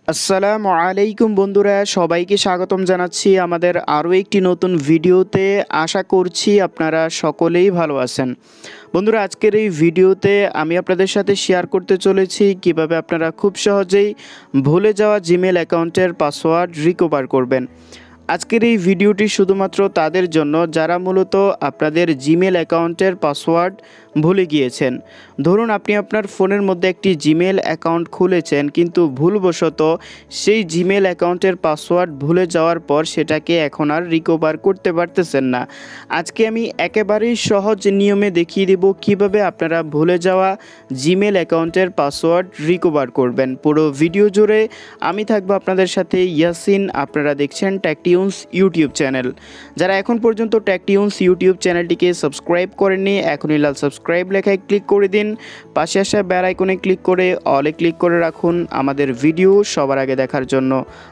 আসসালামু আলাইকুম বন্ধুরা, সবাইকে স্বাগতম জানাচ্ছি আমাদের আরও একটি নতুন ভিডিওতে। আশা করছি আপনারা সকলেই ভালো আছেন। বন্ধুরা, আজকের এই ভিডিওতে আমি আপনাদের সাথে শেয়ার করতে চলেছি কিভাবে আপনারা খুব সহজেই ভুলে যাওয়া জিমেল অ্যাকাউন্টের পাসওয়ার্ড রিকভার করবেন। আজকের এই ভিডিওটি শুধুমাত্র তাদের জন্য যারা মূলত আপনাদের জিমেল অ্যাকাউন্টের পাসওয়ার্ড ভুলে গিয়েছেন। ধরুন আপনি আপনার ফোনের মধ্যে একটি জিমেল অ্যাকাউন্ট খুলেছেন, কিন্তু ভুলবশত সেই জিমেল অ্যাকাউন্টের পাসওয়ার্ড ভুলে যাওয়ার পর সেটাকে এখন আর রিকভার করতে পারতেছেন না। আজকে আমি একেবারেই সহজ নিয়মে দেখিয়ে দেব কিভাবে আপনারা ভুলে যাওয়া জিমেল অ্যাকাউন্টের পাসওয়ার্ড রিকভার করবেন। পুরো ভিডিও জুড়ে আমি থাকবো আপনাদের সাথে ইয়াসিন। আপনারা দেখছেন টেকটিউন্স ইউটিউব চ্যানেল। যারা এখন পর্যন্ত টেকটিউন্স ইউটিউব চ্যানেলটিকে সাবস্ক্রাইব করেননি, এখনই লাল সাবস্ক্রাইব লেখায় ক্লিক করে দিন। পাশে আসা বেল আইকনে ক্লিক করে অলে ক্লিক করে রাখুন আমাদের ভিডিও সবার আগে দেখার জন্য।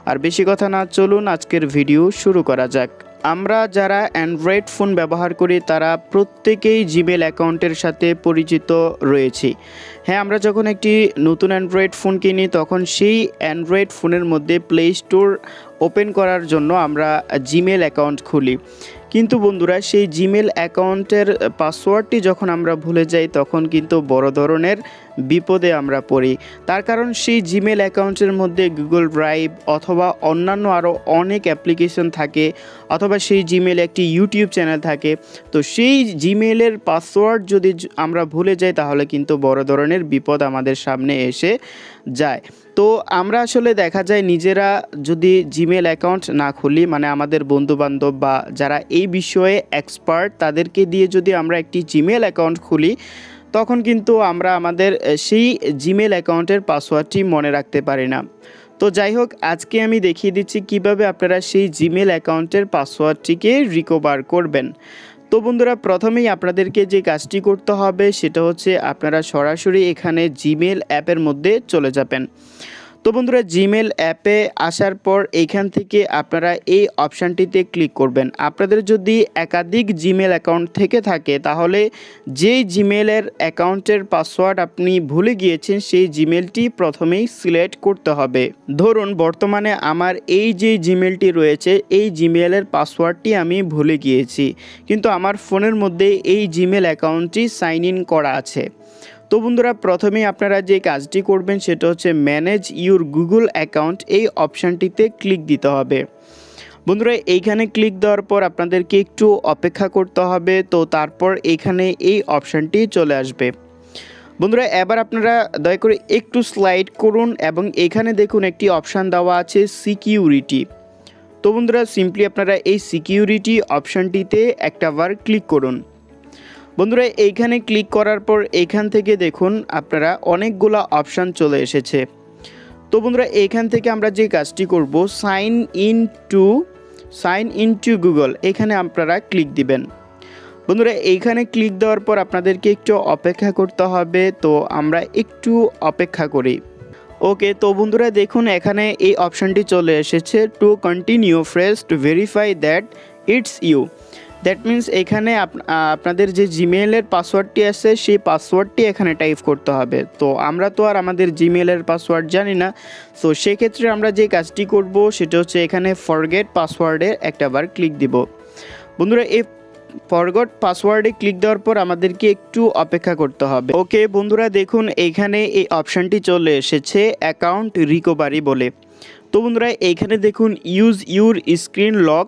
আর বেশি কথা না, চলুন আজকের ভিডিও শুরু করা যাক। আমরা যারা অ্যান্ড্রয়েড ফোন ব্যবহার করি তারা প্রত্যেকেই জিমেল অ্যাকাউন্টের সাথে পরিচিত রয়েছি। হ্যাঁ, আমরা যখন একটি নতুন অ্যান্ড্রয়েড ফোন কিনি তখন সেই অ্যান্ড্রয়েড ফোনের মধ্যে প্লে স্টোর ওপেন করার জন্য আমরা জিমেল অ্যাকাউন্ট খুলি। কিন্তু বন্ধুরা, সেই জিমেল অ্যাকাউন্টের পাসওয়ার্ডটি যখন আমরা ভুলে যাই তখন কিন্তু বড় ধরনের বিপদে আমরা পড়ি। তার কারণ সেই জিমেল অ্যাকাউন্টের মধ্যে গুগল ড্রাইভ অথবা অন্যান্য আরও অনেক অ্যাপ্লিকেশন থাকে, অথবা সেই জিমেলে একটি ইউটিউব চ্যানেল থাকে। তো সেই জিমেলের পাসওয়ার্ড যদি আমরা ভুলে যাই তাহলে কিন্তু বড় ধরনের বিপদ আমাদের সামনে এসে যায়। তো আমরা আসলে দেখা যায় নিজেরা যদি জিমেল অ্যাকাউন্ট না খুলি, মানে আমাদের বন্ধুবান্ধব বা যারা এই বিষয়ে এক্সপার্ট তাদেরকে দিয়ে যদি আমরা একটি জিমেল অ্যাকাউন্ট খুলি তখন কিন্তু আমরা আমাদের সেই জিমেল অ্যাকাউন্টের পাসওয়ার্ডটি মনে রাখতে পারি না। তো যাই হোক, আজকে আমি দেখিয়ে দিচ্ছি কিভাবে আপনারা সেই জিমেল অ্যাকাউন্টের পাসওয়ার্ডটিকে রিকভার করবেন। তো বন্ধুরা, প্রথমেই আপনাদেরকে যে কাজটি করতে হবে সেটা হচ্ছে আপনারা সরাসরি এখানে জিমেল অ্যাপের মধ্যে চলে যাবেন। তো বন্ধুরা, জিমেল অ্যাপে আসার পর এইখান থেকে আপনারা এই অপশানটিতে ক্লিক করবেন। আপনাদের যদি একাধিক জিমেল অ্যাকাউন্ট থেকে থাকে তাহলে যেই জিমেলের অ্যাকাউন্টের পাসওয়ার্ড আপনি ভুলে গিয়েছেন সেই জিমেলটি প্রথমেই সিলেক্ট করতে হবে। ধরুন বর্তমানে আমার এই যে জিমেলটি রয়েছে এই জিমেলের পাসওয়ার্ডটি আমি ভুলে গিয়েছি, কিন্তু আমার ফোনের মধ্যে এই জিমেল অ্যাকাউন্টটি সাইন ইন করা আছে। তো বন্ধুরা, প্রথমেই আপনারা যে কাজটি করবেন সেটা হচ্ছে ম্যানেজ ইউর গুগল অ্যাকাউন্ট, এই অপশানটিতে ক্লিক দিতে হবে। বন্ধুরা, এইখানে ক্লিক দেওয়ার পর আপনাদেরকে একটু অপেক্ষা করতে হবে। তো তারপর এইখানে এই অপশানটি চলে আসবে। বন্ধুরা, এবার আপনারা দয়া করে একটু স্লাইড করুন এবং এখানে দেখুন একটি অপশান দেওয়া আছে সিকিউরিটি। তো বন্ধুরা, সিম্পলি আপনারা এই সিকিউরিটি অপশানটিতে একটাবার ক্লিক করুন। বন্ধুরা, এইখানে ক্লিক করার পর এইখান থেকে দেখুন আপনারা অনেকগুলো অপশান চলে এসেছে। তো বন্ধুরা, এইখান থেকে আমরা যে কাজটি করব সাইন ইন টু গুগল, এখানে আপনারা ক্লিক দিবেন। বন্ধুরা, এইখানে ক্লিক দেওয়ার পর আপনাদেরকে একটু অপেক্ষা করতে হবে। তো আমরা একটু অপেক্ষা করি। ওকে, তো বন্ধুরা দেখুন এখানে এই অপশানটি চলে এসেছে to continue first to verify that it's you. That means এখানে আপনাদের যে জিমেলের পাসওয়ার্ডটি আছে সেই পাসওয়ার্ডটি এখানে টাইপ করতে হবে। তো আমরা তো আর আমাদের জিমেলের পাসওয়ার্ড জানি না। তো সেক্ষেত্রে আমরা যে কাজটি করব সেটা হচ্ছে এখানে ফরগেট পাসওয়ার্ডে একটাবার ক্লিক দিব। বন্ধুরা, এই ফরগট পাসওয়ার্ডে ক্লিক দেওয়ার পর আমাদেরকে একটু অপেক্ষা করতে হবে। ওকে বন্ধুরা, দেখুন এইখানে এই অপশানটি চলে এসেছে অ্যাকাউন্ট রিকভারি বলে। তো বন্ধুরা, এইখানে দেখুন ইউজ ইউর স্ক্রিন লক,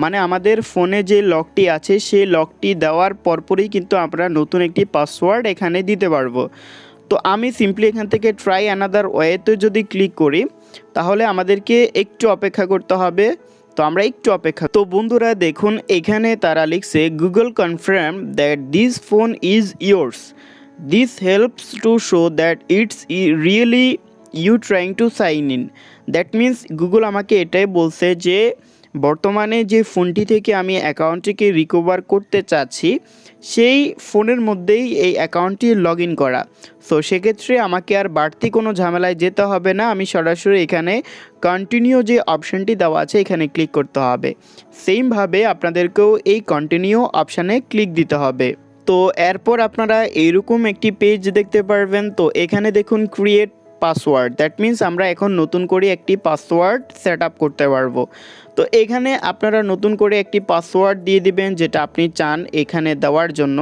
মানে আমাদের ফোনে যে লকটি আছে সেই লকটি দেওয়ার পরপরই কিন্তু আমরা নতুন একটি পাসওয়ার্ড এখানে দিতে পারবো। তো আমি সিম্পলি এখান থেকে ট্রাই অ্যানাদার ওয়েতে যদি ক্লিক করি তাহলে আমাদেরকে একটু অপেক্ষা করতে হবে। তো আমরা একটু অপেক্ষা। তো বন্ধুরা দেখুন এখানে তারা লিখছে Google confirm that this phone is yours, this helps to show that it's really you trying to sign in. That means Google আমাকে এটাই বলছে যে বর্তমানে যে ফোনটি থেকে আমি অ্যাকাউন্টটিকে রিকভার করতে চাচ্ছি সেই ফোনের মধ্যেই এই অ্যাকাউন্টটি লগ ইন করা। সো সেক্ষেত্রে আমাকে আর বাড়তি কোনো ঝামেলায় যেতে হবে না, আমি সরাসরি এখানে কন্টিনিউ যে অপশানটি দেওয়া আছে এখানে ক্লিক করতে হবে। সেমভাবে আপনাদেরকেও এই কন্টিনিউ অপশানে ক্লিক দিতে হবে। তো এরপর আপনারা এইরকম একটি পেজ দেখতে পারবেন। তো এখানে দেখুন ক্রিয়েট পাসওয়ার্ড, দ্যাট মিন্স আমরা এখন নতুন করে একটি পাসওয়ার্ড সেট আপ করতে পারবো। তো এখানে আপনারা নতুন করে একটি পাসওয়ার্ড দিয়ে দিবেন যেটা আপনি চান এখানে দেওয়ার জন্য।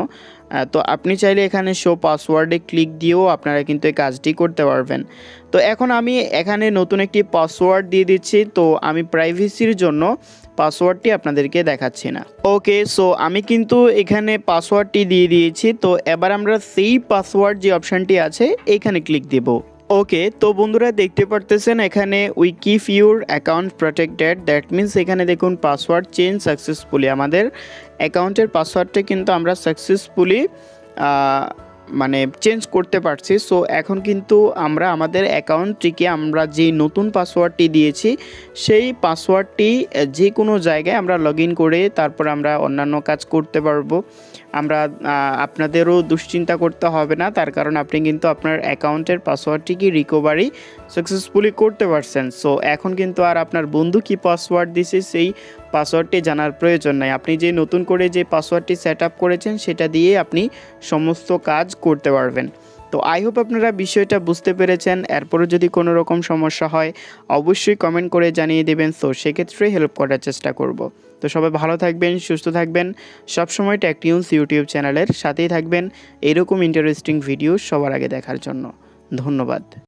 তো আপনি চাইলে এখানে শো পাসওয়ার্ডে ক্লিক দিয়েও আপনারা কিন্তু এই কাজটি করতে পারবেন। তো এখন আমি এখানে নতুন একটি পাসওয়ার্ড দিয়ে দিচ্ছি। তো আমি প্রাইভেসির জন্য পাসওয়ার্ডটি আপনাদেরকে দেখাচ্ছি না। ওকে, সো আমি কিন্তু এখানে পাসওয়ার্ডটি দিয়ে দিয়েছি। তো এবার আমরা সেই পাসওয়ার্ড যে অপশানটি আছে এইখানে ক্লিক দেব। ওকে, তো বন্ধুরা দেখতে পারতেছেন এখানে we keep your account protected, that means এখানে দেখুন পাসওয়ার্ড চেঞ্জ সাকসেসফুলি, আমাদের অ্যাকাউন্টের পাসওয়ার্ডটা কিন্তু আমরা সাকসেসফুলি মানে চেঞ্জ করতে পারছি। সো এখন কিন্তু আমরা আমাদের অ্যাকাউন্টটিকে আমরা যেই নতুন পাসওয়ার্ডটি দিয়েছি সেই পাসওয়ার্ডটি যে কোনো জায়গায় আমরা লগ ইন করে তারপর আমরা অন্যান্য কাজ করতে পারবো। আমরা আপনাদেরও দুশ্চিন্তা করতে হবে না, তার কারণ আপনি কিন্তু আপনার অ্যাকাউন্টের পাসওয়ার্ডটিকে রিকভারি সাকসেসফুলি করতে পারছেন। সো এখন কিন্তু আর আপনার বন্ধু কি পাসওয়ার্ড দিছে সেই পাসওয়ার্ডটি জানার প্রয়োজন নাই। আপনি যে নতুন করে যে পাসওয়ার্ডটি সেট আপ করেছেন সেটা দিয়ে আপনি সমস্ত কাজ করতে পারবেন। তো আই হোপ আপনারা বিষয়টা বুঝতে পেরেছেন। এরপরে যদি কোনো রকম সমস্যা হয় অবশ্যই কমেন্ট করে জানিয়ে দেবেন। তো সেক্ষেত্রে হেল্প করার চেষ্টা করব। তো সবাই ভালো থাকবেন, সুস্থ থাকবেন, সবসময় টেক নিউজ ইউটিউব চ্যানেলের সাথেই থাকবেন এরকম ইন্টারেস্টিং ভিডিও সবার আগে দেখার জন্য। ধন্যবাদ।